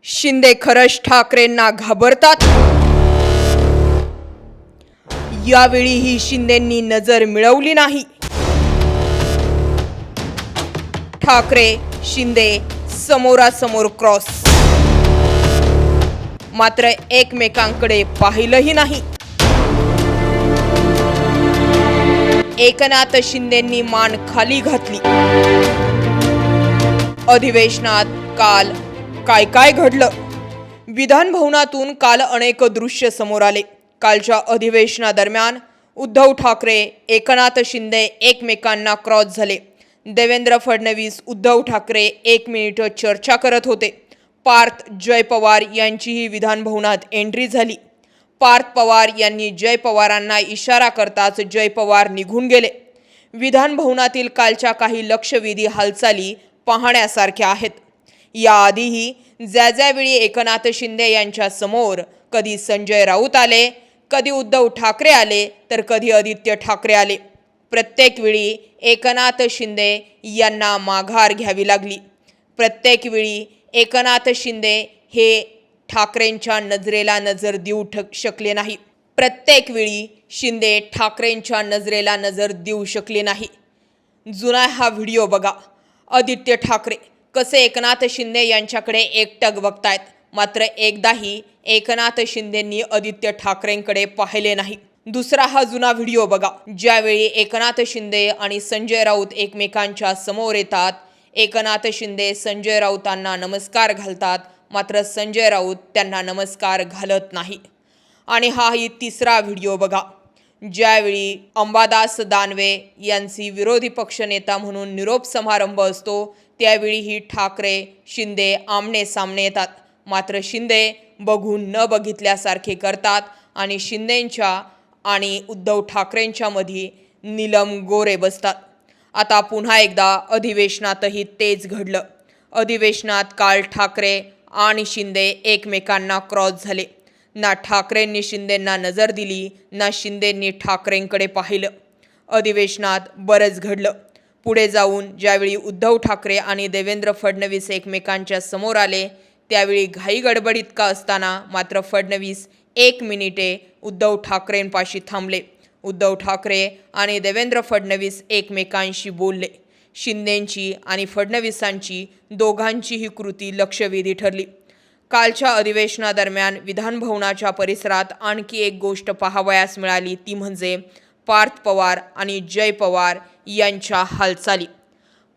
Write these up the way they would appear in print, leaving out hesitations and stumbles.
शिंदे खरंच ठाकरेंना घाबरतात? यावेळीही शिंदेंनी नजर मिळवली नाही. ठाकरे शिंदे समोरासमोर क्रॉस, मात्र एकमेकांकडे पाहिलंही नाही. एकनाथ शिंदेंनी मान खाली घातली. अधिवेशनात काल काय काय घडलं? विधान भवनातून काल अनेक दृश्य समोर आले. कालच्या अधिवेशनादरम्यान उद्धव ठाकरे, एकनाथ शिंदे एकमेकांना क्रॉस झाले. देवेंद्र फडणवीस, उद्धव ठाकरे 1 मिनिट चर्चा करत होते. पार्थ जय पवार यांचीही विधान भवनात एंट्री झाली. पार्थ पवार यांनी जय पवारांना इशारा करताच जय पवार निघून गेले. विधान भवनातील कालच्या काही लक्षवेधी हालचाली पाहण्यासारख्या आहेत. याआधीही ज्यावेळी एकनाथ शिंदे यांच्या समोर कधी संजय राऊत आले, कधी उद्धव ठाकरे आले, तर कधी आदित्य ठाकरे आले. प्रत्येक वेळी एकनाथ शिंदे यांना माघार घ्यावी लागली. प्रत्येक वेळी एकनाथ शिंदे हे ठाकरेंच्या नजरेला नजर देऊ शकले नाही. प्रत्येक वेळी शिंदे ठाकरेंच्या नजरेला नजर देऊ शकले नाही. जुना हा व्हिडिओ बघा. आदित्य ठाकरे कसे एकनाथ शिंदे यांच्याकडे एकटक बघतायत, मात्र एकदाही एकनाथ शिंदेंनी आदित्य ठाकरेंकडे पाहिले नाही. दुसरा हा जुना व्हिडिओ बघा, ज्यावेळी एकनाथ शिंदे आणि संजय राऊत एकमेकांच्या समोर येतात. एकनाथ शिंदे संजय राऊतांना नमस्कार घालतात, मात्र संजय राऊत त्यांना नमस्कार घालत नाही. आणि हाही तिसरा व्हिडिओ बघा, ज्यावेळी अंबादास दानवे यांची विरोधी पक्षनेता म्हणून निरोप समारंभ असतो, त्यावेळीही ठाकरे शिंदे आमने सामने येतात, मात्र शिंदे बघून न बघितल्यासारखे करतात आणि शिंदेंच्या आणि उद्धव ठाकरेंच्या मध्ये नीलम गोरे बसतात. आता पुन्हा एकदा अधिवेशनातही तेच घडलं. अधिवेशनात काल ठाकरे आणि शिंदे एकमेकांना क्रॉस झाले. ना ठाकरेंनी शिंदेंना नजर दिली, ना शिंदेंनी ठाकरेंकडे पाहिलं. अधिवेशनात बरंच घडलं. पुढे जाऊन ज्यावेळी उद्धव ठाकरे आणि देवेंद्र फडणवीस एकमेकांच्या समोर आले, त्यावेळी घाई गडबडीत का असताना मात्र फडणवीस 1 मिनिटे उद्धव ठाकरेंपाशी थांबले. उद्धव ठाकरे आणि देवेंद्र फडणवीस एकमेकांशी बोलले. शिंदेंची आणि फडणवीसांची दोघांचीही कृती लक्षवेधी ठरली. कालच्या अधिवेशनादरम्यान विधान भवनाच्या परिसरात आणखी एक गोष्ट पाहावयास मिळाली, ती म्हणजे पार्थ पवार आणि जय पवार यांच्या हालचाली.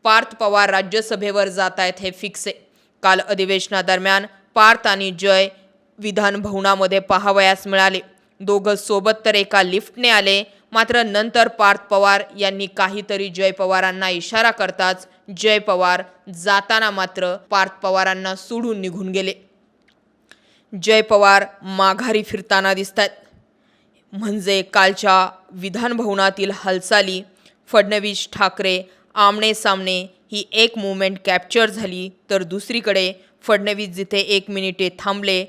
पार्थ पवार राज्यसभेवर जात आहेत हे फिक्स आहे. काल अधिवेशनादरम्यान पार्थ आणि जय विधान भवनामध्ये पाहावयास मिळाले. दोघं सोबत तर एका लिफ्टने आले, मात्र नंतर पार्थ पवार यांनी काहीतरी जय पवारांना इशारा करताच जय पवार जाताना मात्र पार्थ पवारांना सोडून निघून गेले. जय पवार माघारी फिरताना दिसतात. म्हणजे कालच्या विधान भवनातील हालचाली, फडणवीस ठाकरे आमने सामने ही एक मूवमेंट कॅप्चर झाली, तर दुसरीकडे फडणवीस जिथे 1 मिनिटे थांबले,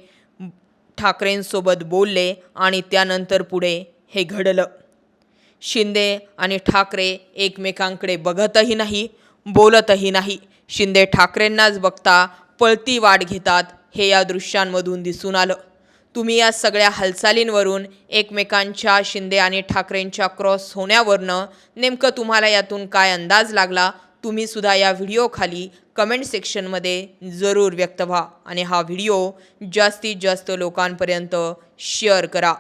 ठाकरेंसोबत बोलले आणि त्यानंतर पुढे हे घडलं. शिंदे आणि ठाकरे एकमेकांकडे बघतही नाही, बोलतही नाही. शिंदे ठाकरेंनाच बघता पळती वाट घेतात, हे या दृश्यांमधून दिसून आलं. तुम्ही या सगळ्या हालचालींवरून, एकमेकांच्या शिंदे आणि ठाकरेंच्या क्रॉस होण्यावरनं नेमकं तुम्हाला यातून काय अंदाज लागला? तुम्ही सुद्धा या व्हिडिओ खाली कमेंट सेक्शनमध्ये जरूर व्यक्त व्हा आणि हा व्हिडिओ जास्तीत जास्त लोकांपर्यंत शेअर करा.